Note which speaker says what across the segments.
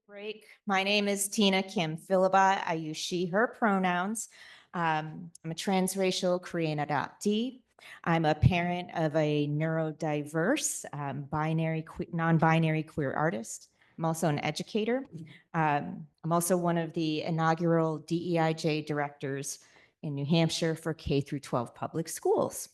Speaker 1: break. My name is Tina Kim Philibot. I use she, her pronouns. I'm a transracial Korean adoptee. I'm a parent of a neurodiverse, non-binary queer artist. I'm also an educator. I'm also one of the inaugural DEIJ directors in New Hampshire for K through 12 public schools.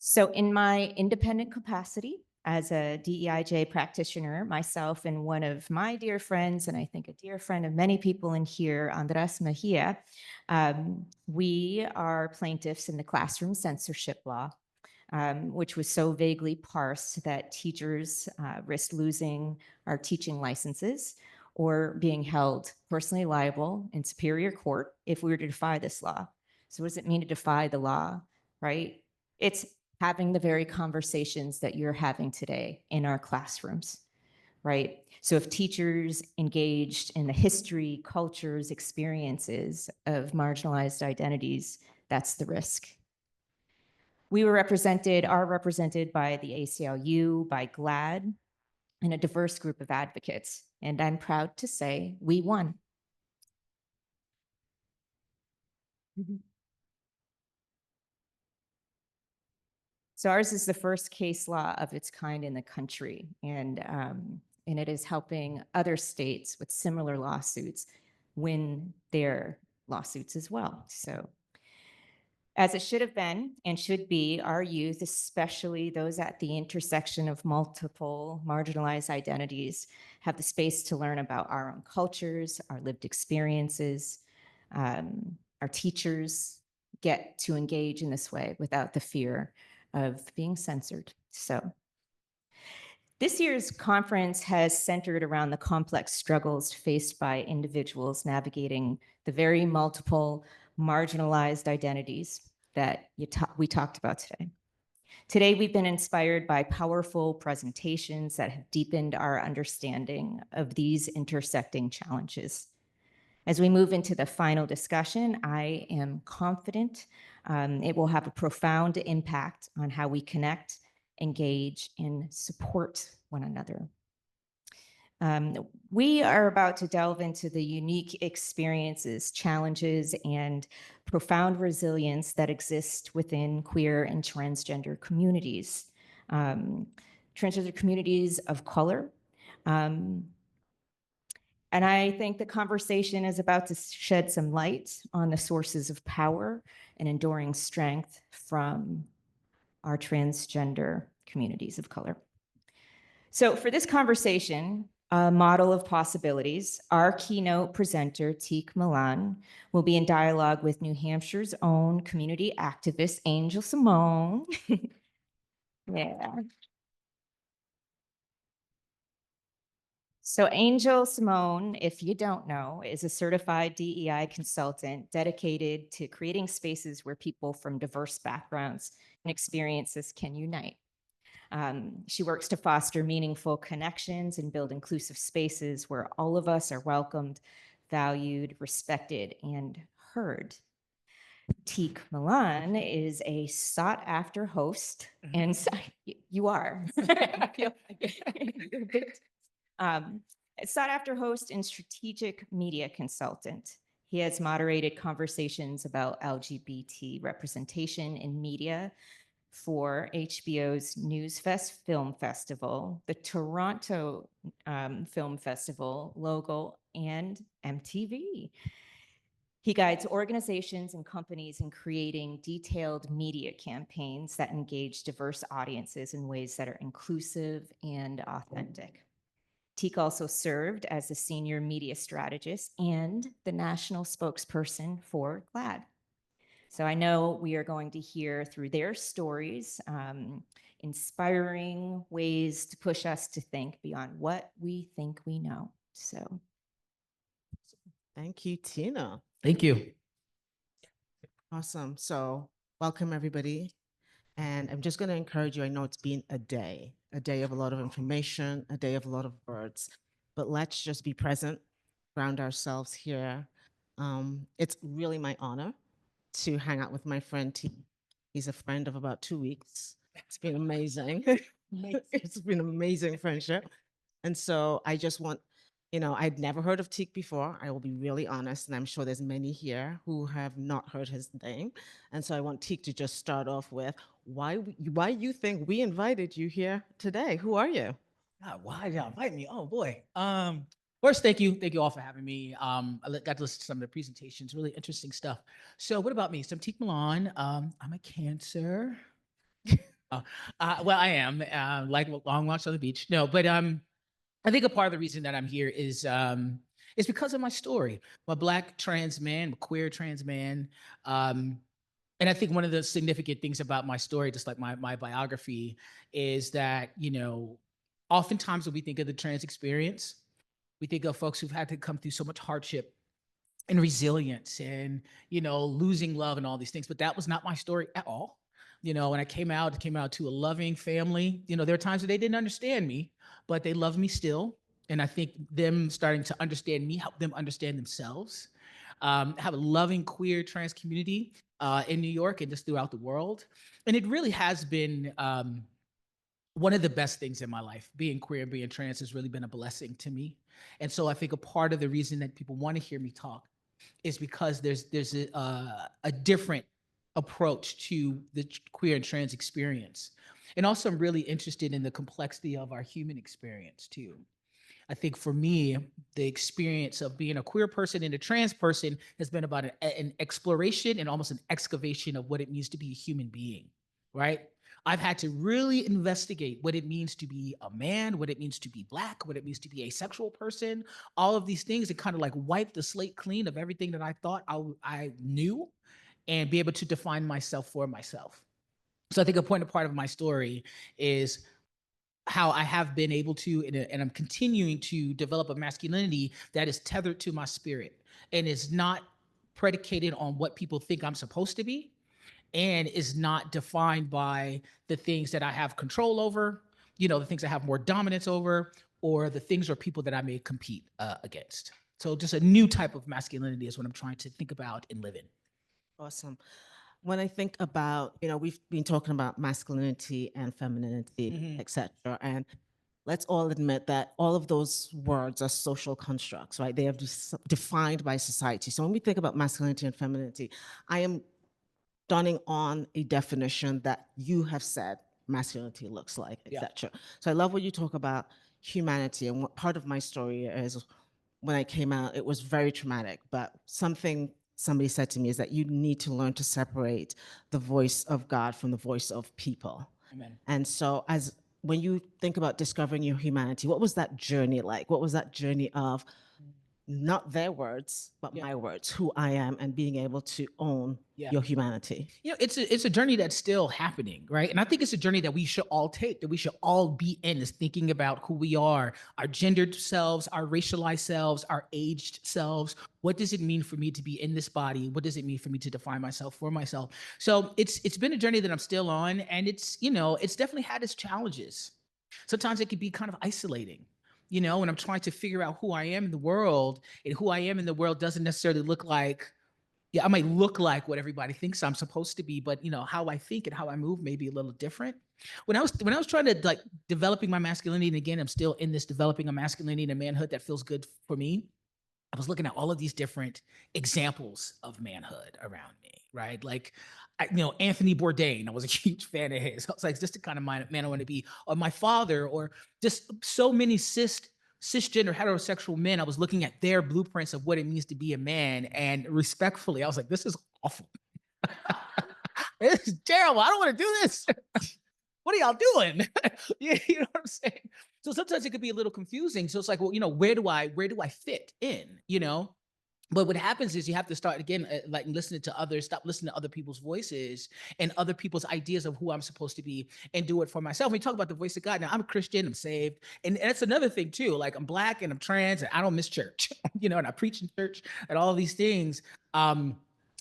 Speaker 1: So in my independent capacity as a DEIJ practitioner, myself and one of my dear friends, and I think a dear friend of many people in here, Andres Mejia, we are plaintiffs in the classroom censorship law, which was so vaguely parsed that teachers risked losing our teaching licenses or being held personally liable in superior court if we were to defy this law. So what does it mean to defy the law, right? It's having the very conversations that you're having today in our classrooms, right? So if teachers engaged in the history, cultures, experiences of marginalized identities, that's the risk. We are represented by the ACLU, by GLAAD, and a diverse group of advocates. And I'm proud to say we won. So ours is the first case law of its kind in the country, and it is helping other states with similar lawsuits win their lawsuits as well. So as it should have been and should be, our youth, especially those at the intersection of multiple marginalized identities, have the space to learn about our own cultures, our lived experiences. Our teachers get to engage in this way without the fear of being censored. So this year's conference has centered around the complex struggles faced by individuals navigating the very multiple marginalized identities that we talked about today. Today, we've been inspired by powerful presentations that have deepened our understanding of these intersecting challenges. As we move into the final discussion, I am confident it will have a profound impact on how we connect, engage, and support one another. We are about to delve into the unique experiences, challenges, and profound resilience that exist within queer and transgender communities, transgender communities of color. And I think the conversation is about to shed some light on the sources of power and enduring strength from our transgender communities of color. So for this conversation, a model of possibilities, our keynote presenter, Tiq Milan, will be in dialogue with New Hampshire's own community activist, Angel Simone. Yeah. So Angel Simone, if you don't know, is a certified DEI consultant dedicated to creating spaces where people from diverse backgrounds and experiences can unite. She works to foster meaningful connections and build inclusive spaces where all of us are welcomed, valued, respected, and heard. Tiq Milan is a sought-after host, and you are. Sought-after host and strategic media consultant. He has moderated conversations about LGBT representation in media for HBO's Newfest Film Festival, the Toronto Film Festival, Logo, and MTV. He guides organizations and companies in creating detailed media campaigns that engage diverse audiences in ways that are inclusive and authentic. Tiq also served as the senior media strategist and the national spokesperson for GLAAD. So I know we are going to hear through their stories, inspiring ways to push us to think beyond what we think we know. So
Speaker 2: thank you, Tina.
Speaker 3: Thank you.
Speaker 2: Awesome. So welcome, everybody. And I'm just going to encourage you. I know it's been a day of a lot of information, a day of a lot of words, but let's just be present, ground ourselves here. It's really my honor to hang out with my friend T. He's a friend of about 2 weeks. It's been amazing. It's been amazing friendship. And so I just want, I'd never heard of Tiq before. I will be really honest, and I'm sure there's many here who have not heard his name. And so I want Tiq to just start off with why you think we invited you here today. Who are you?
Speaker 3: Why y'all invite me? Oh boy. First, thank you all for having me. Got to listen to some of the presentations, really interesting stuff. So, what about me? So, I'm Tiq Milan. I'm a Cancer. Well, I am like long walks on the beach. No, but I think a part of the reason that I'm here is because of my story. I'm a Black trans man, a queer trans man. And I think one of the significant things about my story, just like my biography, is that, oftentimes when we think of the trans experience, we think of folks who've had to come through so much hardship and resilience and, losing love and all these things. But that was not my story at all. When I came out to a loving family. There are times that they didn't understand me, but they love me still. And I think them starting to understand me helped them understand themselves. Have a loving queer trans community in New York and just throughout the world. And it really has been one of the best things in my life. Being queer and being trans has really been a blessing to me. And so I think a part of the reason that people want to hear me talk is because there's a different approach to the queer and trans experience. And also I'm really interested in the complexity of our human experience too. I think for me, the experience of being a queer person and a trans person has been about an exploration and almost an excavation of what it means to be a human being, right? I've had to really investigate what it means to be a man, what it means to be Black, what it means to be a sexual person, all of these things, and kind of like wipe the slate clean of everything that I thought I knew and be able to define myself for myself. So I think a part of my story is how I have been able to, and I'm continuing to develop a masculinity that is tethered to my spirit and is not predicated on what people think I'm supposed to be, and is not defined by the things that I have control over, the things I have more dominance over, or the things or people that I may compete against. So just a new type of masculinity is what I'm trying to think about and live in.
Speaker 2: Awesome. When I think about, we've been talking about masculinity and femininity, et cetera, and let's all admit that all of those words are social constructs, right? They are defined by society. So when we think about masculinity and femininity, I am donning on a definition that you have said masculinity looks like, et cetera. So I love when you talk about humanity, and what part of my story is when I came out, it was very traumatic, but something somebody said to me is that you need to learn to separate the voice of God from the voice of people.
Speaker 3: Amen.
Speaker 2: And so when you think about discovering your humanity, what was that journey like? What was that journey of not their words, but my words, who I am, and being able to own your humanity?
Speaker 3: It's a journey that's still happening, right? And I think it's a journey that we should all take, that we should all be in, is thinking about who we are, our gendered selves, our racialized selves, our aged selves. What does it mean for me to be in this body? What does it mean for me to define myself for myself? So it's been a journey that I'm still on, and it's definitely had its challenges. Sometimes it can be kind of isolating. When I'm trying to figure out who I am in the world, and who I am in the world doesn't necessarily look like, I might look like what everybody thinks I'm supposed to be, but how I think and how I move may be a little different. When I was trying to like developing my masculinity, and again, I'm still in this developing a masculinity and a manhood that feels good for me, I was looking at all of these different examples of manhood around me, right? Like, Anthony Bourdain, I was a huge fan of his. I was like, just the kind of man I want to be. Or my father, or just so many cisgender heterosexual men. I was looking at their blueprints of what it means to be a man, and respectfully, I was like, this is awful. This is terrible. I don't want to do this. What are y'all doing? You know what I'm saying? So sometimes it could be a little confusing. So it's like, well, where do I fit in? But what happens is you have to start again, like listening to others, stop listening to other people's voices and other people's ideas of who I'm supposed to be, and do it for myself. We talk about the voice of God. Now I'm a Christian, I'm saved. And that's another thing too. Like, I'm Black and I'm trans and I don't miss church, and I preach in church and all these things.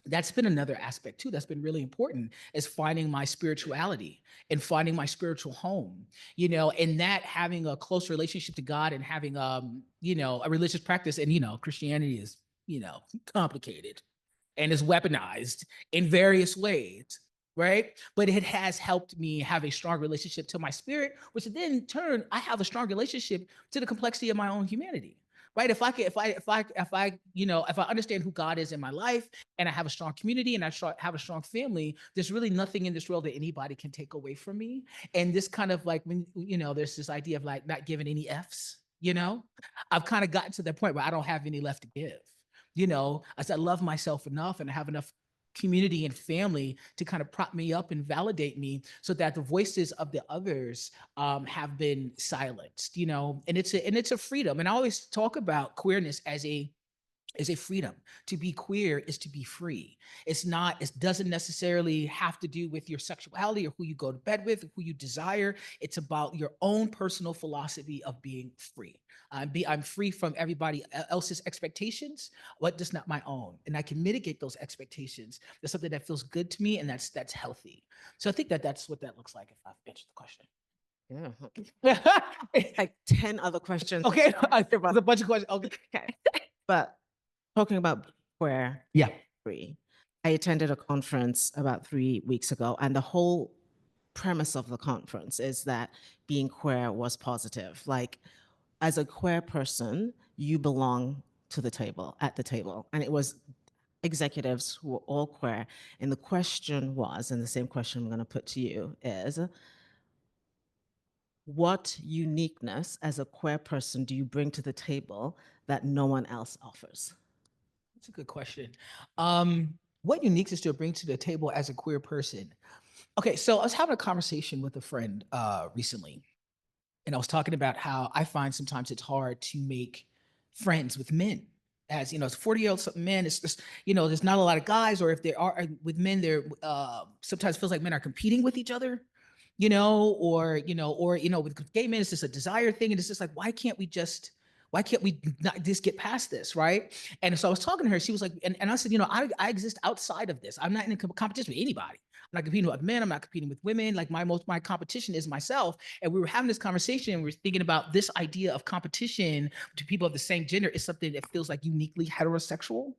Speaker 3: That's been another aspect too that's been really important, is finding my spirituality and finding my spiritual home, and that having a close relationship to God and having, a religious practice. And, Christianity is, complicated and is weaponized in various ways. right? But it has helped me have a strong relationship to my spirit, which then in turn, I have a strong relationship to the complexity of my own humanity. Right. If I understand who God is in my life and I have a strong community and have a strong family, there's really nothing in this world that anybody can take away from me. And this kind of like, when, there's this idea of like not giving any F's, I've kind of gotten to that point where I don't have any left to give. As I love myself enough and I have enough community and family to kind of prop me up and validate me so that the voices of the others have been silenced, and it's a freedom. And I always talk about queerness as a freedom. To be queer is to be free. It doesn't necessarily have to do with your sexuality or who you go to bed with, or who you desire. It's about your own personal philosophy of being free. I'm free from everybody else's expectations, but just not my own. And I can mitigate those expectations. That's something that feels good to me, and that's healthy. So I think that's what that looks like, if I've answered the question.
Speaker 2: Yeah. Like 10 other questions.
Speaker 3: Okay, there's a bunch of questions. Okay.
Speaker 2: But talking about queer,
Speaker 3: Yeah.
Speaker 2: free, I attended a conference about 3 weeks ago, and the whole premise of the conference is that being queer was positive. Like, as a queer person, you belong to the table, at the table. And it was executives who were all queer. And the question was, and the same question I'm going to put to you is, what uniqueness as a queer person do you bring to the table that no one else offers?
Speaker 3: That's a good question. What uniqueness do I bring to the table as a queer person? Okay, so I was having a conversation with a friend recently, and I was talking about how I find sometimes it's hard to make friends with men. As it's 40-year-old men, it's just, there's not a lot of guys, or if there are with men, there sometimes feels like men are competing with each other, or with gay men, it's just a desire thing. And it's just like, why can't we not just get past this, right? And so I was talking to her, she was like, and I said, I exist outside of this. I'm not in a competition with anybody. I'm not competing with men. I'm not competing with women. Like my competition is myself. And we were having this conversation, and we were thinking about this idea of competition to people of the same gender is something that feels like uniquely heterosexual.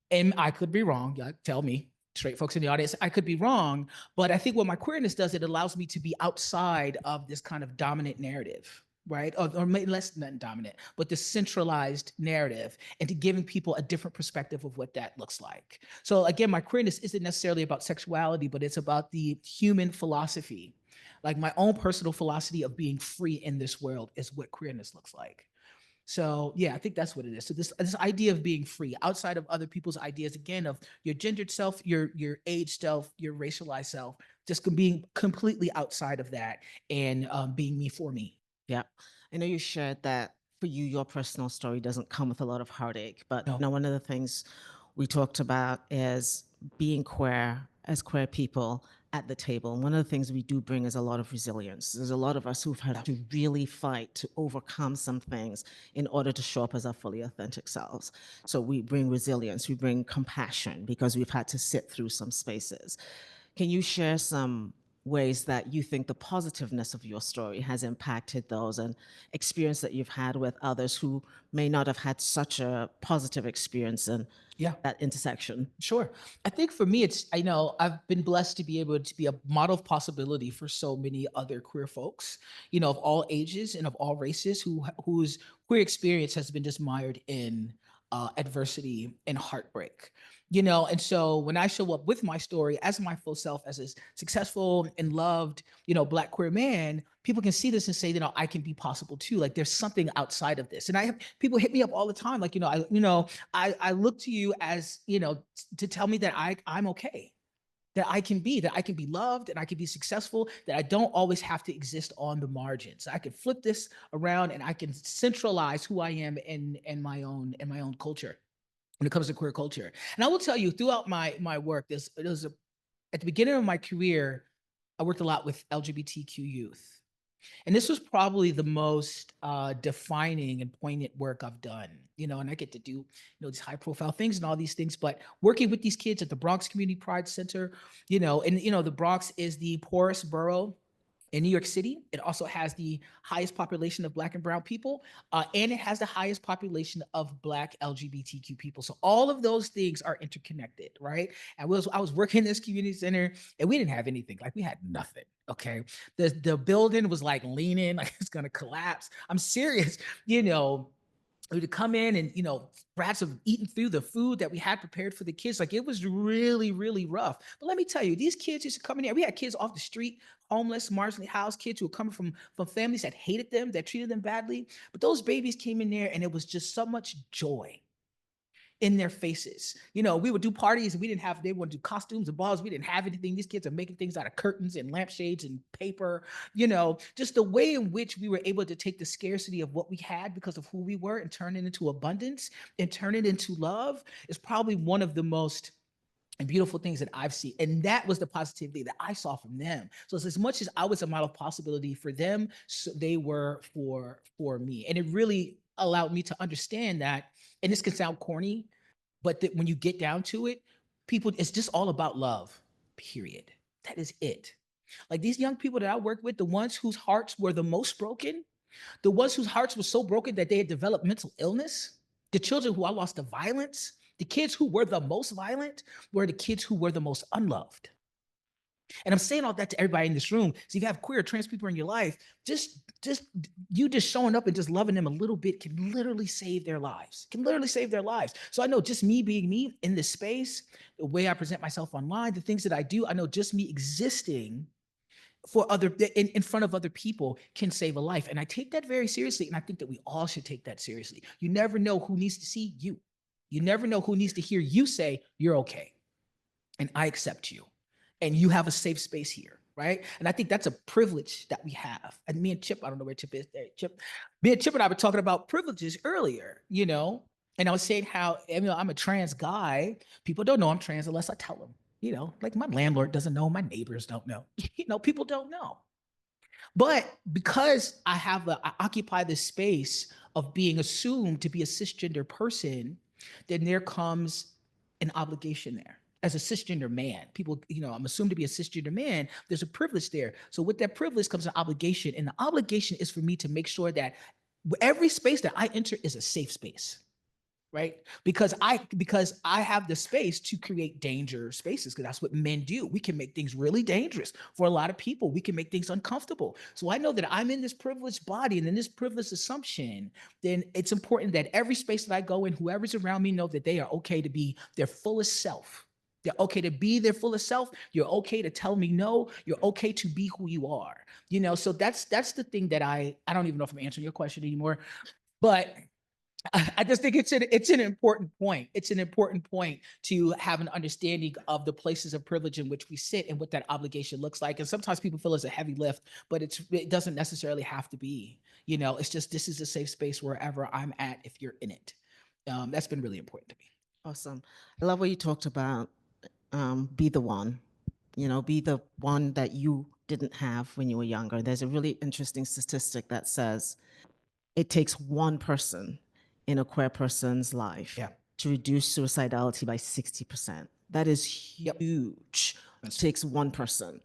Speaker 3: And I could be wrong. Tell me, straight folks in the audience, I could be wrong. But I think what my queerness does, it allows me to be outside of this kind of dominant narrative, right? Or maybe less than dominant, but the centralized narrative, and to giving people a different perspective of what that looks like. So again, my queerness isn't necessarily about sexuality, but it's about the human philosophy. Like my own personal philosophy of being free in this world is what queerness looks like. So yeah, I think that's what it is. So this idea of being free outside of other people's ideas, again, of your gendered self, your age self, your racialized self, just being completely outside of that, and being me for me.
Speaker 2: Yeah. I know you shared that for you, your personal story doesn't come with a lot of heartache, but
Speaker 3: No.
Speaker 2: one of the things we talked about is being queer as queer people at the table. And one of the things we do bring is a lot of resilience. There's a lot of us who've had to really fight to overcome some things in order to show up as our fully authentic selves. So we bring resilience, we bring compassion because we've had to sit through some spaces. Can you share some ways that you think the positiveness of your story has impacted those, and experience that you've had with others who may not have had such a positive experience in that intersection?
Speaker 3: Sure. I think for me, I've been blessed to be able to be a model of possibility for so many other queer folks, of all ages and of all races whose queer experience has been just mired in adversity and heartbreak. And so when I show up with my story as my full self, as a successful and loved, Black queer man, people can see this and say, I can be possible too. Like there's something outside of this. And I have people hit me up all the time. Like, I look to you as, to tell me that I'm okay, that I can be loved, and I can be successful, that I don't always have to exist on the margins. I can flip this around, and I can centralize who I am in my own culture when it comes to queer culture. And I will tell you, throughout my work, at the beginning of my career, I worked a lot with LGBTQ youth. And this was probably the most defining and poignant work I've done, and I get to do, these high profile things and all these things, but working with these kids at the Bronx Community Pride Center, and the Bronx is the poorest borough in New York City. It also has the highest population of Black and brown people, and it has the highest population of Black LGBTQ people. So all of those things are interconnected, right? And I was working in this community center, and we didn't have anything. Like, we had nothing. Okay, the building was like leaning, like it's gonna collapse. I'm serious, you know. We would come in and, you know, perhaps have eaten through the food that we had prepared for the kids. Like, it was really, really rough. But let me tell you, these kids used to come in here. We had kids off the street, homeless, marginally housed kids who were coming from families that hated them, that treated them badly. But those babies came in there, and it was just so much joy in their faces. You know, we would do parties and they would do costumes and balls. We didn't have anything. These kids are making things out of curtains and lampshades and paper. You know, just the way in which we were able to take the scarcity of what we had because of who we were and turn it into abundance and turn it into love is probably one of the most beautiful things that I've seen. And that was the positivity that I saw from them. So it's as much as I was a model of possibility for them, so they were for me. And it really allowed me to understand that, and this can sound corny, but that when you get down to it, people, it's just all about love, period. That is it. Like, these young people that I work with, the ones whose hearts were the most broken, the ones whose hearts were so broken that they had developed mental illness, the children who I lost to violence, the kids who were the most violent were the kids who were the most unloved. And I'm saying all that to everybody in this room. So if you have queer or trans people in your life, just showing up and just loving them a little bit can literally save their lives. So I know just me being me in this space, the way I present myself online, the things that I do, I know just me existing for in front of other people can save a life. And I take that very seriously. And I think that we all should take that seriously. You never know who needs to see you. You never know who needs to hear you say, you're okay. And I accept you. And you have a safe space here, right? And I think that's a privilege that we have. And me and Chip, I don't know where Chip is there. Me and Chip and I were talking about privileges earlier, you know? And I was saying how, you know, I'm a trans guy. People don't know I'm trans unless I tell them, you know, like my landlord doesn't know, my neighbors don't know, you know, people don't know. But because I occupy this space of being assumed to be a cisgender person, then there comes an obligation there. As a cisgender man, people, you know, I'm assumed to be a cisgender man, there's a privilege there. So with that privilege comes an obligation, and the obligation is for me to make sure that every space that I enter is a safe space, right? Because I have the space to create danger spaces, because that's what men do. We can make things really dangerous for a lot of people. We can make things uncomfortable. So I know that I'm in this privileged body and in this privileged assumption, then it's important that every space that I go in, whoever's around me know that they are okay to be their fullest self. They're okay to be their fullest self. You're okay to tell me no. You're okay to be who you are. You know, so that's the thing that I don't even know if I'm answering your question anymore, but I just think it's an important point. It's an important point to have an understanding of the places of privilege in which we sit and what that obligation looks like. And sometimes people feel it's a heavy lift, but it doesn't necessarily have to be. You know, it's just, this is a safe space wherever I'm at if you're in it. That's been really important to me.
Speaker 2: Awesome. I love what you talked about. Be the one, you know, be the one that you didn't have when you were younger. There's a really interesting statistic that says it takes one person in a queer person's life to reduce suicidality by 60%. That is huge. It takes one person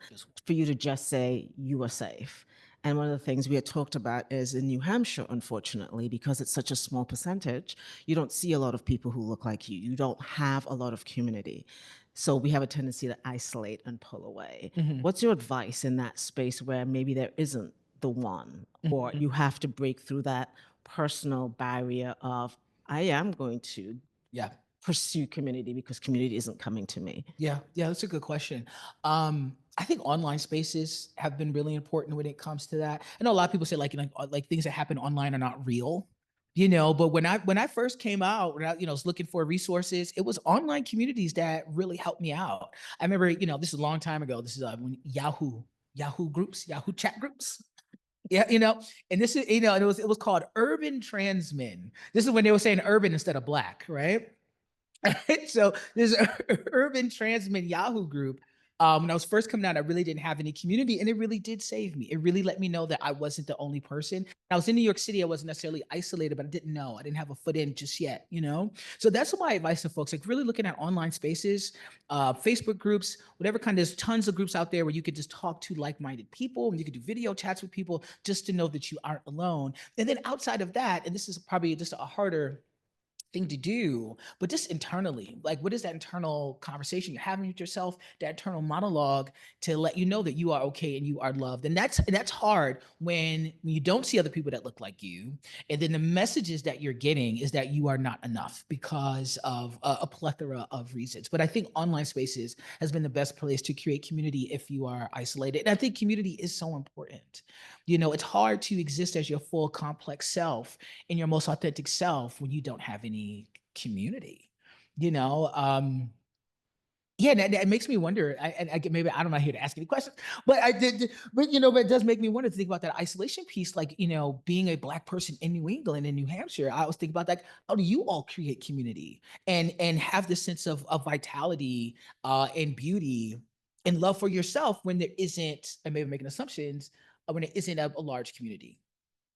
Speaker 2: for you to just say you are safe. And one of the things we had talked about is in New Hampshire, unfortunately, because it's such a small percentage, you don't see a lot of people who look like you. You don't have a lot of community. So we have a tendency to isolate and pull away.
Speaker 3: Mm-hmm.
Speaker 2: What's your advice in that space where maybe there isn't the one, or you have to break through that personal barrier of, I am going to pursue community because community isn't coming to me?
Speaker 3: Yeah, that's a good question. I think online spaces have been really important when it comes to that. I know a lot of people say like things that happen online are not real, you know, but when I first came out, when I, you know, was looking for resources, it was online communities that really helped me out. I remember, you know, this is a long time ago. This is when Yahoo chat groups. Yeah, you know, and this is, you know, it was called Urban Trans Men. This is when they were saying urban instead of Black, right? So there's an Urban Trans Men Yahoo group. When I was first coming out, I really didn't have any community, and it really did save me. It really let me know that I wasn't the only person. I was in New York City. I wasn't necessarily isolated, but I didn't know. I didn't have a foot in just yet, you know? So that's my advice to folks, like really looking at online spaces, Facebook groups, whatever kind. There's tons of groups out there where you could just talk to like-minded people, and you could do video chats with people just to know that you aren't alone. And then outside of that, and this is probably just a harder thing to do, but just internally, like what is that internal conversation you're having with yourself, that internal monologue to let you know that you are okay and you are loved. And that's hard when you don't see other people that look like you. And then the messages that you're getting is that you are not enough because of a plethora of reasons. But I think online spaces has been the best place to create community if you are isolated. And I think community is so important. You know, it's hard to exist as your full complex self in your most authentic self when you don't have any community, you know? Yeah, that makes me wonder. Maybe I'm not here to ask any questions, but I did. But you know, but it does make me wonder to think about that isolation piece. Like, you know, being a Black person in New England and New Hampshire, I was thinking about like, how do you all create community and have this sense of vitality and beauty and love for yourself when there isn't, and maybe making assumptions, when there isn't a large community.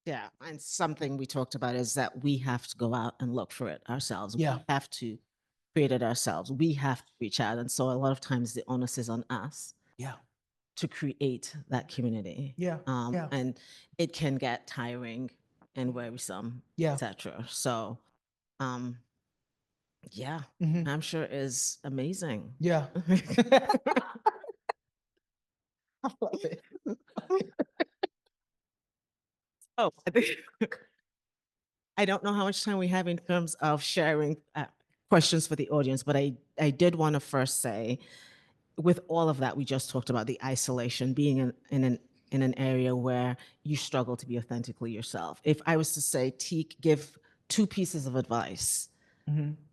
Speaker 2: Yeah, and something we talked about is that we have to go out and look for it ourselves.
Speaker 3: Yeah.
Speaker 2: We have to create it ourselves. We have to reach out. And so a lot of times the onus is on us
Speaker 3: Yeah.
Speaker 2: to create that community.
Speaker 3: Yeah. Yeah.
Speaker 2: And it can get tiring and wearisome,
Speaker 3: Yeah.
Speaker 2: etc. So yeah,
Speaker 3: Mhm.
Speaker 2: I'm sure is amazing.
Speaker 3: Yeah. I love it.
Speaker 2: Oh, I think I don't know how much time we have in terms of sharing questions for the audience, but I did want to first say, with all of that we just talked about, the isolation, being in an area where you struggle to be authentically yourself. If I was to say, Tiq, give 2 pieces of advice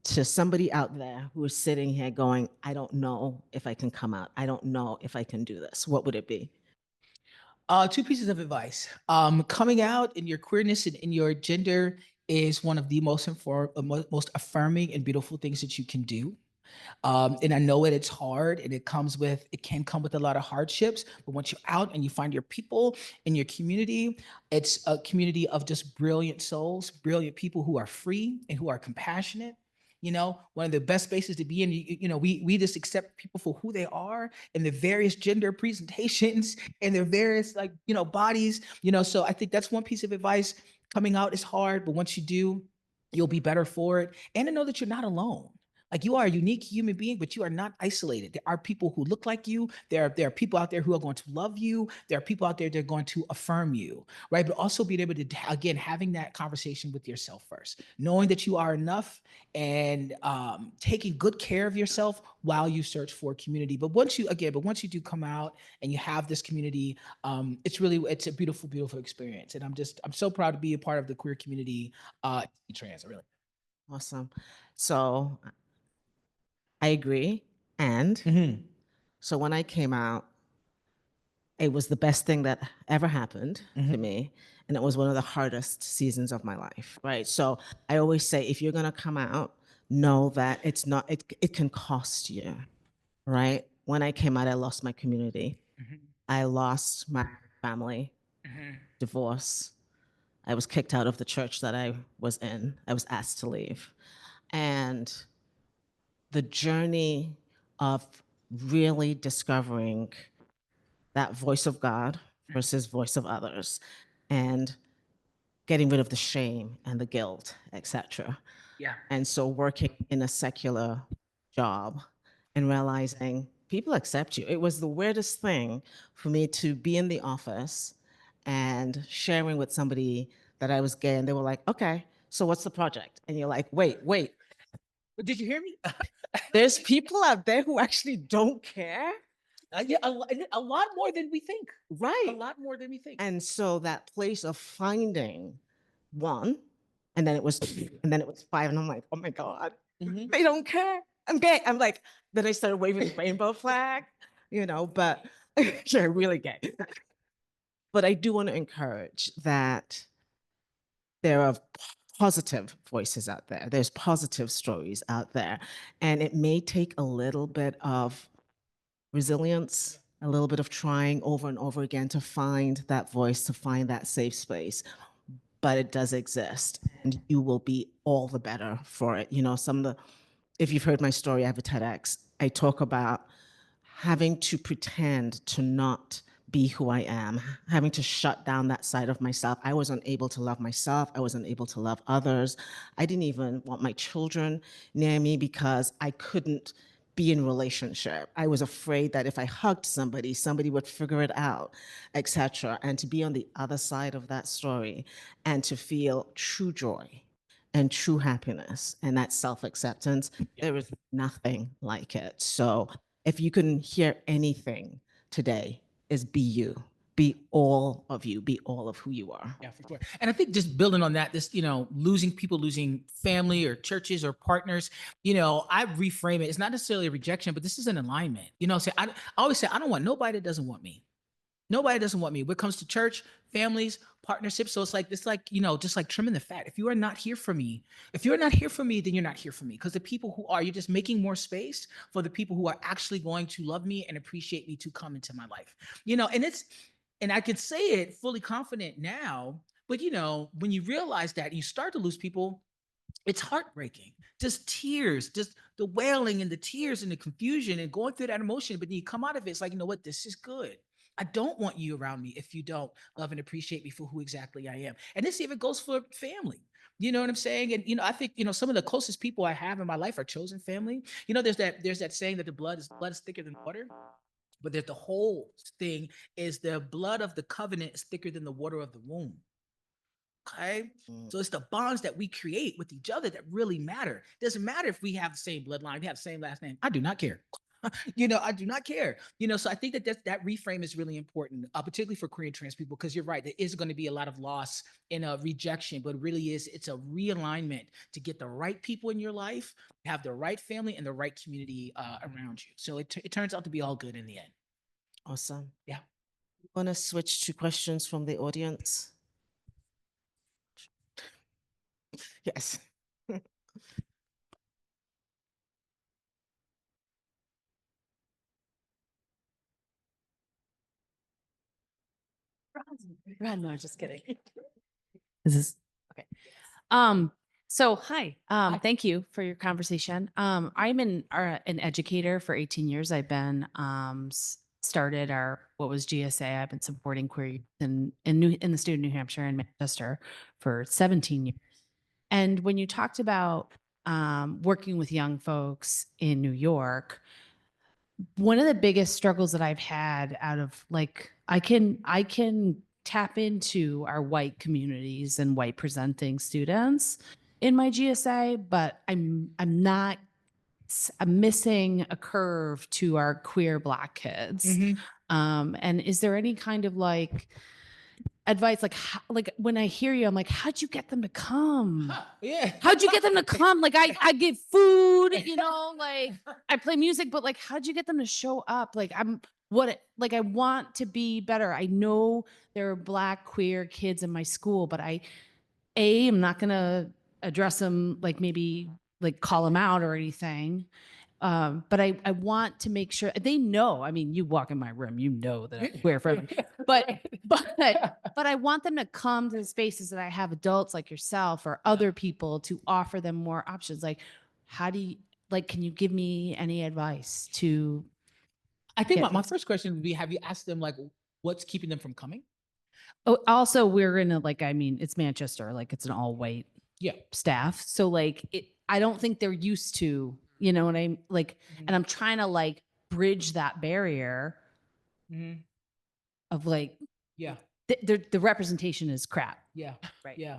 Speaker 2: to somebody out there who is sitting here going, I don't know if I can come out. I don't know if I can do this. What would it be?
Speaker 3: 2 pieces of advice. Coming out in your queerness and in your gender is one of the most most affirming and beautiful things that you can do. And I know it's hard and it can come with a lot of hardships, but once you're out and you find your people in your community, it's a community of just brilliant souls, brilliant people who are free and who are compassionate. You know, one of the best spaces to be in. You know, we just accept people for who they are and the various gender presentations and their various, like, you know, bodies. You know, so I think that's one piece of advice. Coming out is hard, but once you do, you'll be better for it. And to know that you're not alone. Like, you are a unique human being, but you are not isolated. There are people who look like you. There are people out there who are going to love you. There are people out there that are going to affirm you, right? But also being able to, again, having that conversation with yourself first, knowing that you are enough and taking good care of yourself while you search for community. But once you do come out and you have this community, it's a beautiful, beautiful experience. And I'm so proud to be a part of the queer community, trans, really.
Speaker 2: Awesome. So I agree. And so when I came out, it was the best thing that ever happened to me. And it was one of the hardest seasons of my life, right? So I always say, if you're gonna come out, know that it can cost you, right? When I came out, I lost my community. I lost my family, divorce. I was kicked out of the church that I was in. I was asked to leave. And the journey of really discovering that voice of God versus voice of others, and getting rid of the shame and the guilt, etc.
Speaker 3: Yeah.
Speaker 2: And so working in a secular job and realizing people accept you. It was the weirdest thing for me to be in the office and sharing with somebody that I was gay, and they were like, okay, so what's the project? And you're like, wait.
Speaker 3: But did you hear me?
Speaker 2: There's people out there who actually don't care.
Speaker 3: Yeah, a lot more than we think.
Speaker 2: Right.
Speaker 3: A lot more than we think.
Speaker 2: And so that place of finding one, and then it was 5, and I'm like, oh my God, they don't care. I'm gay. I'm like, then I started waving the rainbow flag, you know, but yeah, really gay. But I do want to encourage that there are positive voices out there. There's positive stories out there. And it may take a little bit of resilience, a little bit of trying over and over again to find that voice, to find that safe space. But it does exist, and you will be all the better for it. You know, if you've heard my story, I have a TEDx. I talk about having to pretend to not be who I am, having to shut down that side of myself. I wasn't able to love myself. I wasn't able to love others. I didn't even want my children near me because I couldn't be in relationship. I was afraid that if I hugged somebody, somebody would figure it out, etc. And to be on the other side of that story and to feel true joy and true happiness and that self-acceptance, there is nothing like it. So if you can hear anything today, is be you. Be all of you. Be all of who you are.
Speaker 3: Yeah, for sure. And I think just building on that, this, losing people, losing family or churches or partners, I reframe it. It's not necessarily a rejection, but this is an alignment. I always say, I don't want nobody that doesn't want me. Nobody doesn't want me. When it comes to church, families, partnerships. So it's like, just like trimming the fat. If you are not here for me, then you're not here for me. Because the people who are, you're just making more space for the people who are actually going to love me and appreciate me to come into my life. And I could say it fully confident now, but when you realize that you start to lose people, it's heartbreaking. Just tears, just the wailing and the tears and the confusion and going through that emotion. But then you come out of it, it's like, you know what, this is good. I don't want you around me if you don't love and appreciate me for who exactly I am. And this even goes for family. You know what I'm saying? And I think some of the closest people I have in my life are chosen family. There's that saying that the blood is thicker than water. But there's the whole thing is the blood of the covenant is thicker than the water of the womb. Okay. So it's the bonds that we create with each other that really matter. It doesn't matter if we have the same bloodline, we have the same last name. I do not care. I do not care. So I think that reframe is really important, particularly for queer and trans people, because you're right. There is going to be a lot of loss and rejection, but really it's a realignment to get the right people in your life, have the right family and the right community around you. So it turns out to be all good in the end.
Speaker 2: Awesome.
Speaker 3: Yeah.
Speaker 2: Want to switch to questions from the audience? Yes.
Speaker 4: Run, no, just kidding. Is this okay? So hi. Thank you for your conversation. I'm an educator for 18 years. I've been started what was GSA. I've been supporting queer youth in the state of New Hampshire and Manchester for 17 years. And when you talked about working with young folks in New York, one of the biggest struggles that I've had out of I can tap into our white communities and white presenting students in my GSA, but I'm missing a curve to our queer Black kids. And is there any kind of advice, like when I hear you, I'm like, how'd you get them to come?
Speaker 3: Yeah.
Speaker 4: How'd you get them to come? I give food, I play music, but how'd you get them to show up? I want to be better. I know there are Black queer kids in my school, but I'm not gonna address them, maybe call them out or anything. But I want to make sure they know. I mean, you walk in my room, you know that I'm queer for everything. But I want them to come to the spaces that I have adults like yourself or other people to offer them more options. How do you can you give me any advice to?
Speaker 3: I think my first question would be, have you asked them what's keeping them from coming?
Speaker 4: Oh, also we're in it's Manchester, it's an all white staff. So I don't think they're used to, what I'm and I'm trying to bridge that barrier of the representation is crap.
Speaker 3: Yeah.
Speaker 4: Right.
Speaker 3: Yeah.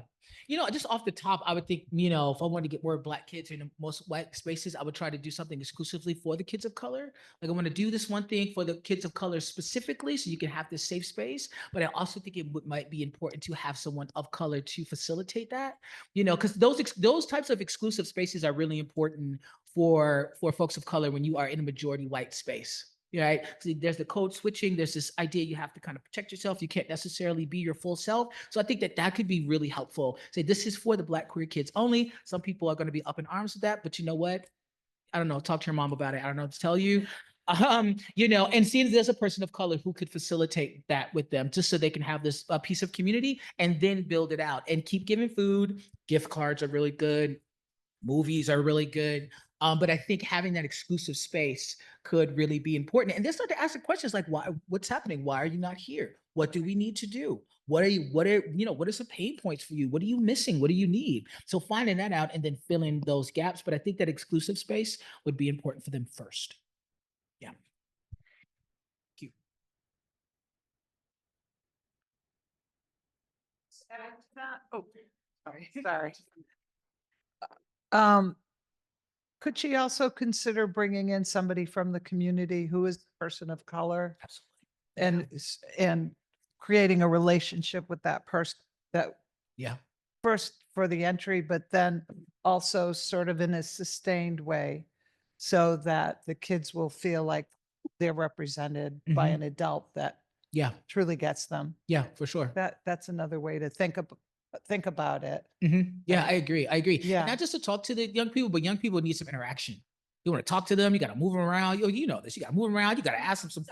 Speaker 3: Just off the top, I would think, if I wanted to get more Black kids in the most white spaces, I would try to do something exclusively for the kids of color. I want to do this one thing for the kids of color specifically, so you can have this safe space. But I also think might be important to have someone of color to facilitate that, because those types of exclusive spaces are really important for folks of color when you are in a majority white space. Right. So there's the code switching. There's this idea you have to kind of protect yourself. You can't necessarily be your full self. So I think that could be really helpful. Say this is for the Black queer kids only. Some people are going to be up in arms with that, but you know what? I don't know. Talk to your mom about it. I don't know what to tell you. You know, and seeing there's a person of color who could facilitate that with them, just so they can have this piece of community and then build it out and keep giving food. Gift cards are really good. Movies are really good. But I think having that exclusive space could really be important. And then start to ask the questions like, why, what's happening? Why are you not here? What do we need to do? What are some pain points for you? What are you missing? What do you need? So finding that out and then filling those gaps. But I think that exclusive space would be important for them first. Yeah. Thank you.
Speaker 5: Oh, sorry. Could she also consider bringing in somebody from the community who is a person of color
Speaker 3: Absolutely.
Speaker 5: and creating a relationship with that person that
Speaker 3: Yeah.
Speaker 5: first for the entry, but then also sort of in a sustained way so that the kids will feel like they're represented by
Speaker 3: Mhm.
Speaker 5: an adult that
Speaker 3: Yeah.
Speaker 5: truly gets them.
Speaker 3: Yeah, for sure.
Speaker 5: That's another way to think about it.
Speaker 3: Yeah, I agree. I agree.
Speaker 5: Yeah.
Speaker 3: And not just to talk to the young people, but young people need some interaction. You want to talk to them, you got to move them around. You know this. You got to move them around. You got to ask them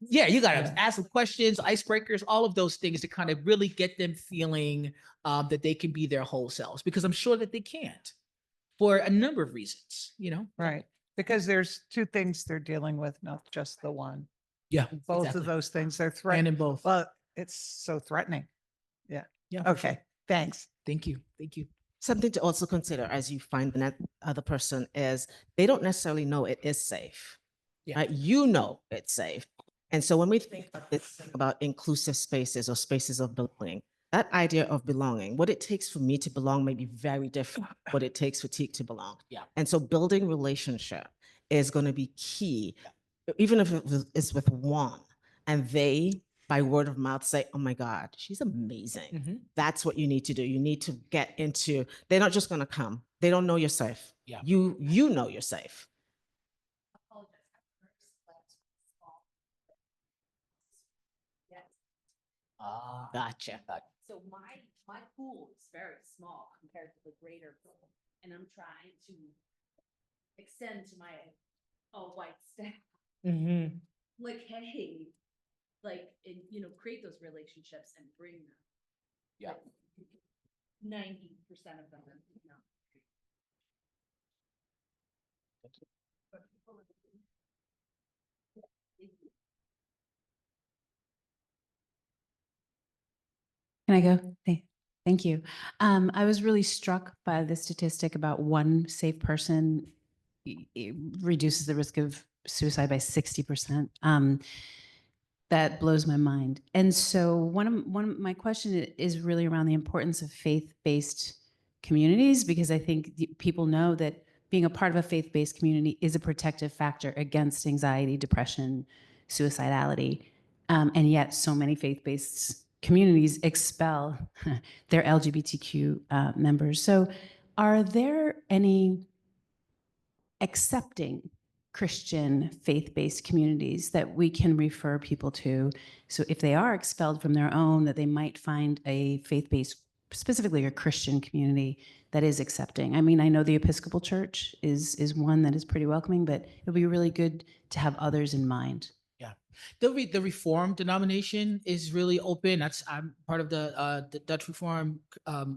Speaker 3: yeah, you got to
Speaker 5: Yeah.
Speaker 3: ask some questions, icebreakers, all of those things to kind of really get them feeling that they can be their whole selves, because I'm sure that they can't for a number of reasons, you know?
Speaker 5: Right. Because there's two things they're dealing with, not just the one.
Speaker 3: Yeah.
Speaker 5: Both
Speaker 3: exactly.
Speaker 5: of those things are
Speaker 3: And
Speaker 5: threatening.
Speaker 3: in both.
Speaker 5: Well, it's so threatening.
Speaker 3: Yeah. for sure.
Speaker 5: Okay, thanks.
Speaker 3: Thank you. Thank you.
Speaker 2: Something to also consider as you find the other person is they don't necessarily know it is safe.
Speaker 3: Yeah.
Speaker 2: Right? You know it's safe. And so when we think about this, think about inclusive spaces or spaces of belonging, that idea of belonging, what it takes for me to belong may be very different what it takes for Tiq to belong.
Speaker 3: Yeah.
Speaker 2: And so building relationship is going to be key, even if it's with one, and they, by word of mouth, say, oh my God, she's amazing.
Speaker 3: Mhm.
Speaker 2: That's what you need to do. You need to get into, they're not just going to come. They don't know you're safe.
Speaker 3: Yeah.
Speaker 2: You know you're safe.
Speaker 3: Gotcha.
Speaker 4: So my pool is very small compared to the greater pool, and I'm trying to extend to my white staff,
Speaker 3: Mhm.
Speaker 4: like, hey, like, and, create those relationships and bring them.
Speaker 3: Yeah.
Speaker 4: 90% of them are,
Speaker 6: Can I go? Thank you. I was really struck by the statistic about one safe person it reduces the risk of suicide by 60%. That blows my mind. And so one of my question is really around the importance of faith-based communities, because I think people know that being a part of a faith-based community is a protective factor against anxiety, depression, suicidality. And yet so many faith-based communities expel their LGBTQ members. So are there any accepting Christian faith-based communities that we can refer people to? So if they are expelled from their own, that they might find a faith-based, specifically a Christian community that is accepting. I mean, I know the Episcopal Church is one that is pretty welcoming, but it would be really good to have others in mind.
Speaker 3: Yeah. The Reformed denomination is really open. I'm part of the Dutch Reformed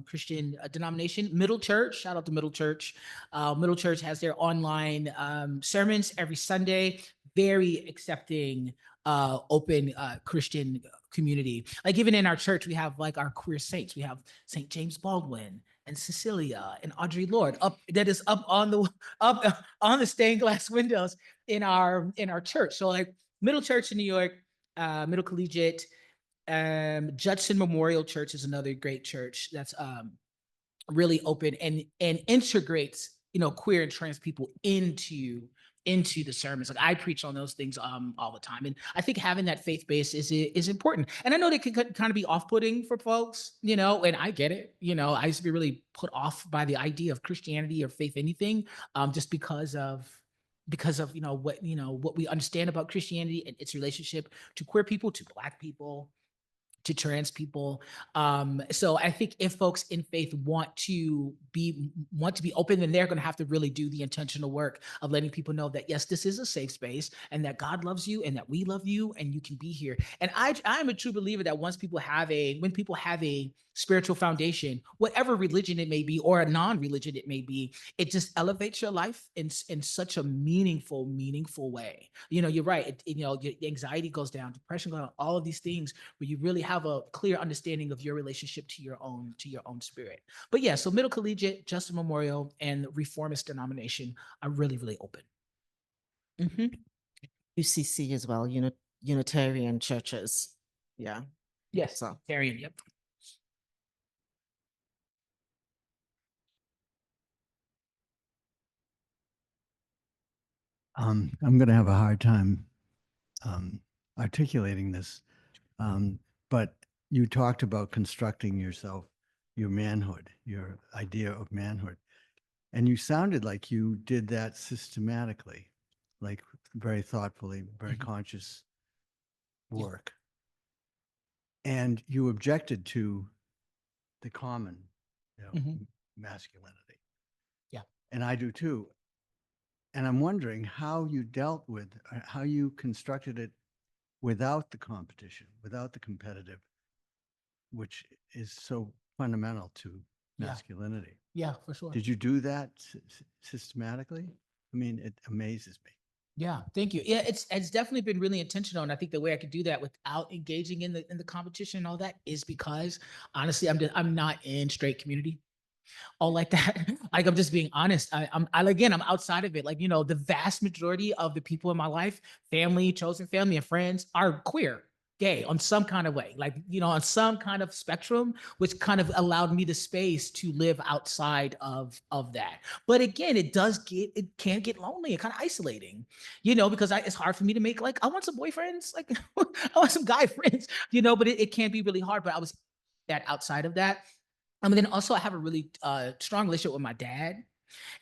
Speaker 3: Christian denomination. Middle Church, shout out to Middle Church. Middle Church has their online sermons every Sunday. Very accepting, open Christian community. Like even in our church, we have like our queer saints. We have St. James Baldwin and Cecilia and Audre Lorde that is up on the stained glass windows in our church. So like Middle Church in New York, Middle Collegiate, Judson Memorial Church is another great church that's really open and integrates queer and trans people into the sermons. Like I preach on those things all the time, and I think having that faith base is important. And I know they can kind of be off-putting for folks, and I get it. I used to be really put off by the idea of Christianity or faith anything, just because of what we understand about Christianity and its relationship to queer people, to Black people, to trans people. So I think if folks in faith want to be open, then they're going to have to really do the intentional work of letting people know that, yes, this is a safe space and that God loves you and that we love you and you can be here. And I'm a true believer that when people have a spiritual foundation, whatever religion it may be or a non-religion it may be, it just elevates your life in such a meaningful way. You know, you're right. Your anxiety goes down, depression goes down, all of these things where you really have a clear understanding of your relationship to your own spirit. But yeah, so Middle Collegiate, Justice Memorial, and Reformist denomination are really, really open.
Speaker 2: UCC as well, Unitarian churches. Yeah.
Speaker 3: Yes,
Speaker 2: So
Speaker 3: Arian, yep.
Speaker 7: I'm going to have a hard time articulating this, but you talked about constructing yourself, your manhood, your idea of manhood, and you sounded like you did that systematically, like very thoughtfully, very conscious work. And you objected to the common, masculinity.
Speaker 3: Yeah.
Speaker 7: And I do too. And I'm wondering how you dealt with, how you constructed it without the competition, without the competitive, which is so fundamental to masculinity.
Speaker 3: Yeah, for sure.
Speaker 7: Did you do that systematically? I mean, it amazes me.
Speaker 3: Yeah, thank you. Yeah, it's definitely been really intentional, and I think the way I could do that without engaging in the competition and all that is because honestly, I'm not in straight community. All like that. Like, I'm just being honest. I'm outside of it. Like, the vast majority of the people in my life, family, chosen family, and friends are queer, gay on some kind of way, like, on some kind of spectrum, which kind of allowed me the space to live outside of that. But again, it can get lonely and kind of isolating, because it's hard for me to make, like, I want some boyfriends, like I want some guy friends, but it can be really hard. But I was that outside of that. Then also I have a really strong relationship with my dad,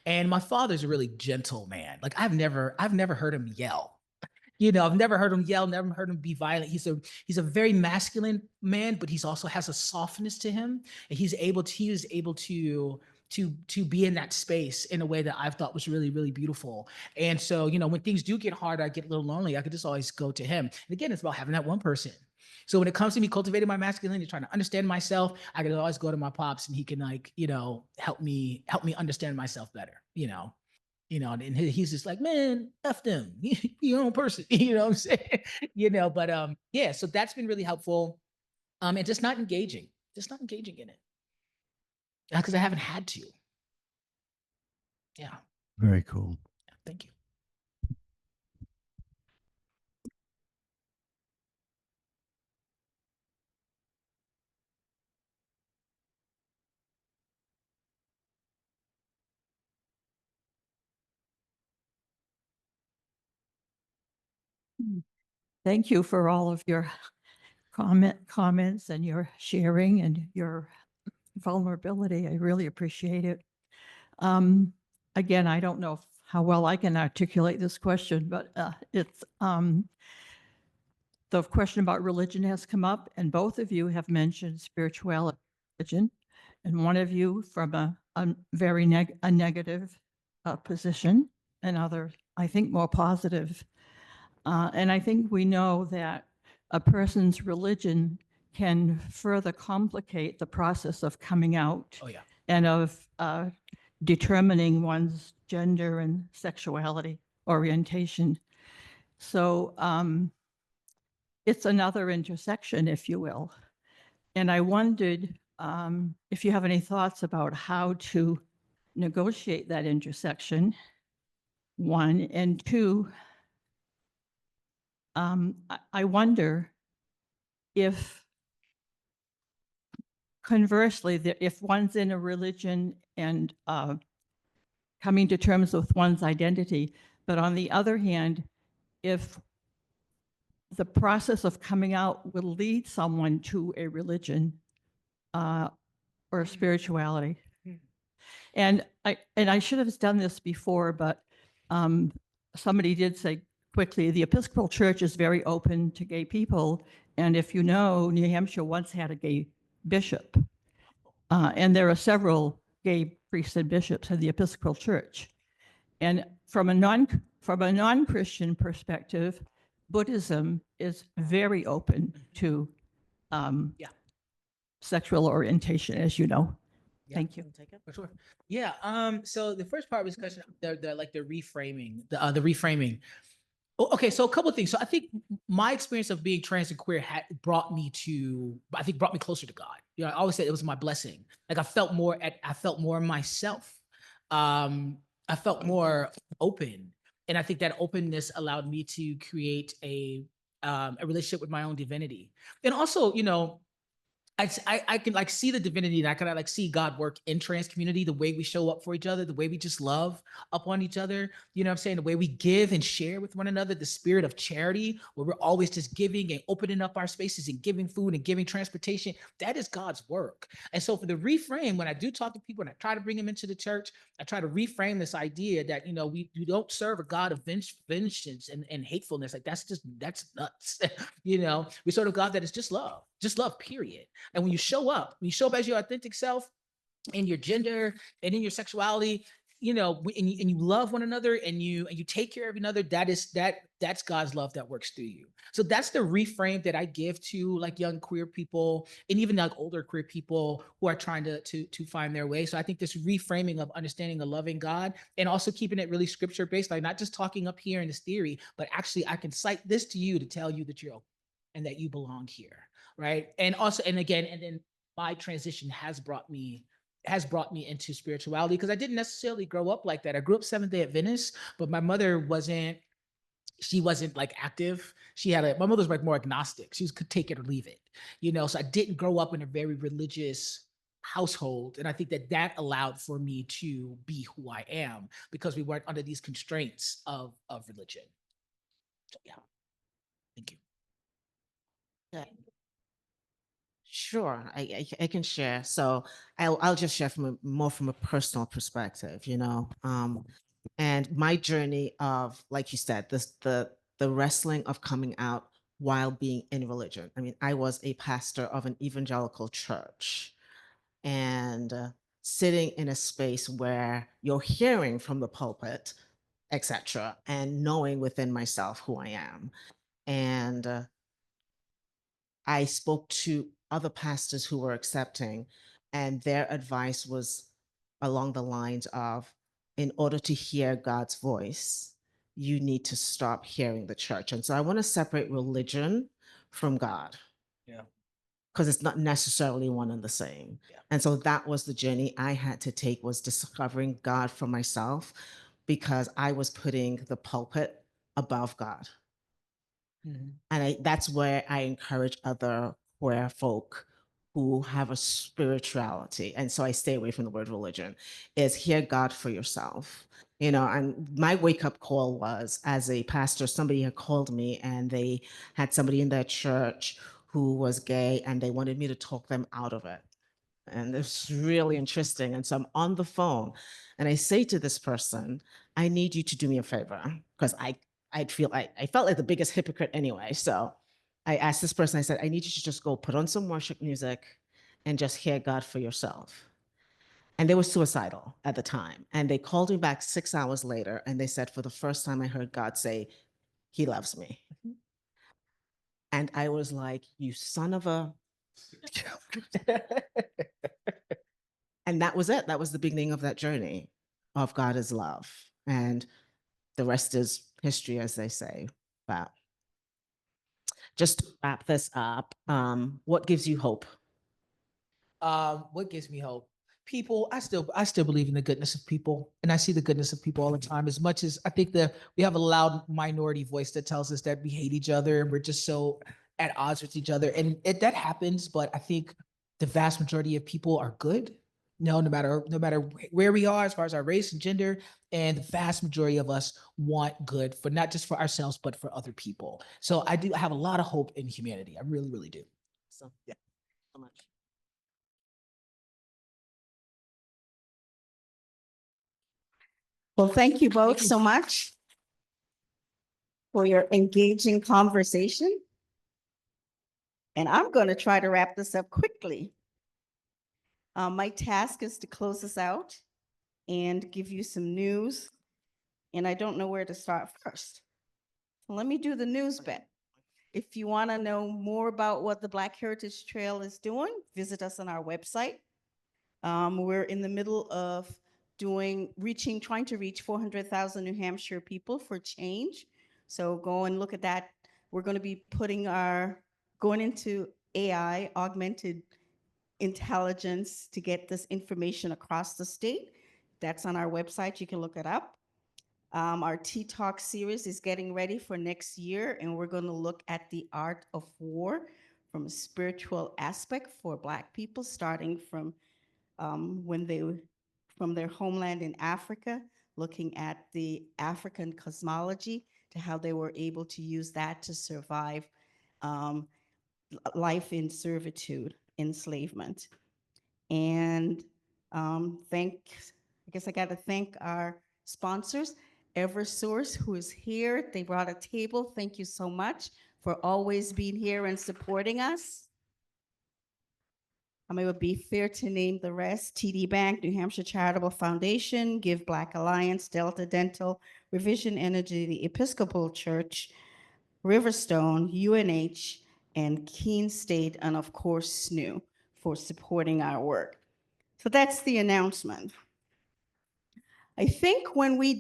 Speaker 3: and my father's a really gentle man. Like, I've never heard him yell. I've never heard him yell, never heard him be violent. He's a very masculine man, but he's also has a softness to him, and he is able to be in that space in a way that I've thought was really, really beautiful. And so, when things do get hard, I get a little lonely, I could just always go to him. And again, it's about having that one person. So when it comes to me cultivating my masculinity, trying to understand myself, I can always go to my pops and he can, like, help me understand myself better, and he's just like, man, F them, your own person, you know what I'm saying? But yeah, so that's been really helpful. And just not engaging in it. Because I haven't had to. Yeah.
Speaker 7: Very cool.
Speaker 3: Thank you.
Speaker 8: Thank you for all of your comments and your sharing and your vulnerability. I really appreciate it. Again, I don't know how well I can articulate this question, but it's the question about religion has come up, and both of you have mentioned spirituality, religion, and one of you from a very negative position, and other, I think, more positive. And I think we know that a person's religion can further complicate the process of coming out
Speaker 3: Oh, yeah.
Speaker 8: and of determining one's gender and sexuality orientation. So it's another intersection, if you will. And I wondered if you have any thoughts about how to negotiate that intersection, one, and two, I wonder if conversely, if one's in a religion and coming to terms with one's identity, but on the other hand, if the process of coming out will lead someone to a religion or spirituality. And I should have done this before, but somebody did say quickly, the Episcopal Church is very open to gay people. And if you know, New Hampshire once had a gay bishop. And there are several gay priests and bishops in the Episcopal Church. And from a non-Christian perspective, Buddhism is very open to
Speaker 3: Yeah.
Speaker 8: sexual orientation, as you know.
Speaker 3: Yeah,
Speaker 8: Thank you.
Speaker 2: Take it.
Speaker 3: for sure. Yeah. So the first part of the discussion, the reframing, the reframing. Oh, okay, so a couple of things. So I think my experience of being trans and queer had brought me closer to God. You know, I always said it was my blessing. Like I felt more myself. I felt more open, and I think that openness allowed me to create a relationship with my own divinity, and also, you know, I can like see the divinity, and I can like see God work in trans community, the way we show up for each other, the way we just love upon each other. You know what I'm saying? The way we give and share with one another, the spirit of charity, where we're always just giving and opening up our spaces and giving food and giving transportation. That is God's work. And so for the reframe, when I do talk to people and I try to bring them into the church, I try to reframe this idea that, you know, we don't serve a God of vengeance and hatefulness. Like that's nuts. You know, we serve a God that is just love, period. And when you show up as your authentic self in your gender and in your sexuality, you know, and you love one another and you take care of one another, that's God's love that works through you. So that's the reframe that I give to like young queer people and even like older queer people who are trying to find their way. So I think this reframing of understanding a loving God and also keeping it really scripture based, like not just talking up here in this theory, but actually I can cite this to you to tell you that you're okay and that you belong here. Right. And also, and then my transition has brought me into spirituality because I didn't necessarily grow up like that. I grew up Seventh-day Adventist, but my mother wasn't like active. My mother was like more agnostic. She could take it or leave it, you know? So I didn't grow up in a very religious household. And I think that allowed for me to be who I am because we weren't under these constraints of religion. So yeah, thank you.
Speaker 2: Yeah. Sure, I can share. So I'll just share more from a personal perspective, you know. And my journey of, like you said, the wrestling of coming out while being in religion. I mean, I was a pastor of an evangelical church, and sitting in a space where you're hearing from the pulpit, etc., and knowing within myself who I am, and I spoke to other pastors who were accepting, and their advice was along the lines of, in order to hear God's voice, you need to stop hearing the church. And so I want to separate religion from God.
Speaker 3: Yeah.
Speaker 2: Because it's not necessarily one and the same.
Speaker 3: Yeah.
Speaker 2: And so that was the journey I had to take, was discovering God for myself, because I was putting the pulpit above God.
Speaker 3: Mm-hmm.
Speaker 2: And that's where I encourage other queer folk who have a spirituality. And so I stay away from the word religion, is hear God for yourself. You know, and my wake up call was, as a pastor, somebody had called me and they had somebody in their church who was gay and they wanted me to talk them out of it. And it's really interesting. And so I'm on the phone and I say to this person, I need you to do me a favor, because I felt like the biggest hypocrite anyway. So I asked this person, I said, I need you to just go put on some worship music and just hear God for yourself. And they were suicidal at the time. And they called me back 6 hours later and they said, for the first time I heard God say, he loves me. And I was like, you son of a... And that was it. That was the beginning of that journey of God is love. And the rest is history, as they say. But just to wrap this up, what gives you hope?
Speaker 3: What gives me hope? People, I still believe in the goodness of people, and I see the goodness of people all the time. As much as I think that we have a loud minority voice that tells us that we hate each other and we're just so at odds with each other, and that happens. But I think the vast majority of people are good. No matter where we are as far as our race and gender, and the vast majority of us want good for not just for ourselves but for other people. So I do have a lot of hope in humanity. I really, really do.
Speaker 2: So,
Speaker 3: Yeah.
Speaker 2: So much.
Speaker 9: Well, thank you both so much. for your engaging conversation. And I'm going to try to wrap this up quickly. My task is to close this out and give you some news. And I don't know where to start first. So let me do the news bit. If you want to know more about what the Black Heritage Trail is doing, visit us on our website. We're in the middle of trying to reach 400,000 New Hampshire people for change. So go and look at that. We're going to be going into AI, augmented intelligence, to get this information across the state. That's on our website. You can look it up. Our Talk series is getting ready for next year, and we're going to look at the art of war from a spiritual aspect for Black people, starting from from their homeland in Africa, looking at the African cosmology to how they were able to use that to survive life in servitude, enslavement. And I guess I got to thank our sponsors, Eversource, who is here. They brought a table. Thank you so much for always being here and supporting us. It would be fair to name the rest: TD Bank, New Hampshire Charitable Foundation, Give Black Alliance, Delta Dental, Revision Energy, the Episcopal Church, Riverstone, UNH, and Keene State, and of course, SNU, for supporting our work. So that's the announcement. I think when we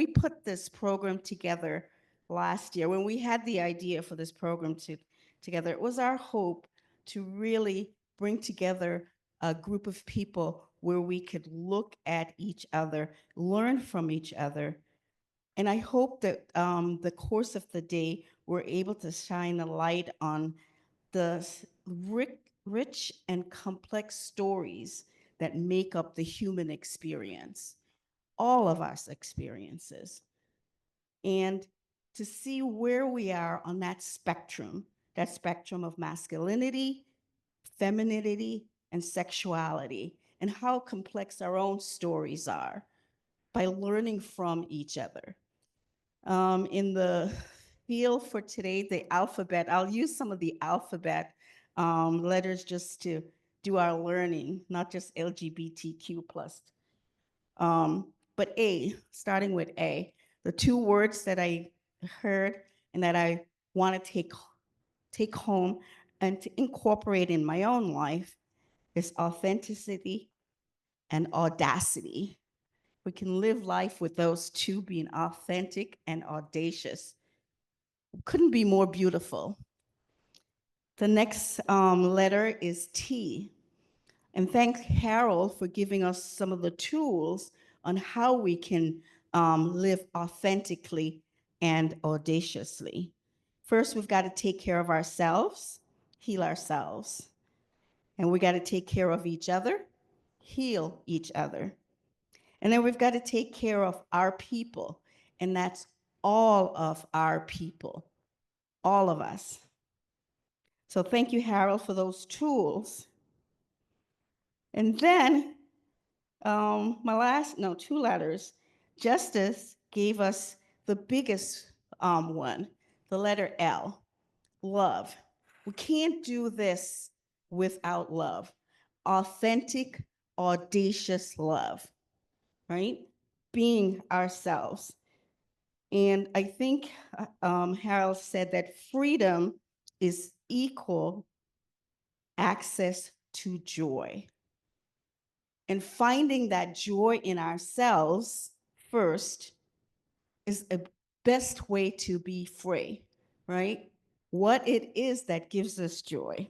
Speaker 9: put this program together last year, when we had the idea for this program together, it was our hope to really bring together a group of people where we could look at each other, learn from each other. And I hope that the course of the day, we're able to shine a light on the rich and complex stories that make up the human experience, all of us experiences. And to see where we are on that spectrum of masculinity, femininity, and sexuality, and how complex our own stories are by learning from each other. In the field for today, the alphabet, I'll use some of the alphabet letters just to do our learning, not just LGBTQ plus. But A, starting with A, the two words that I heard and that I want to take home and to incorporate in my own life is authenticity and audacity. We can live life with those two, being authentic and audacious. Couldn't be more beautiful. The next letter is T. And thank Harold for giving us some of the tools on how we can live authentically and audaciously. First, we've got to take care of ourselves, heal ourselves. And we got to take care of each other, heal each other. And then we've got to take care of our people. And that's all of our people, all of us. So thank you, Harold, for those tools. And then two letters, Justice gave us the biggest one, the letter L, love. We can't do this without love. Authentic, audacious love, right? Being ourselves. And I think Harold said that freedom is equal access to joy. And finding that joy in ourselves first is a best way to be free, right? What it is that gives us joy.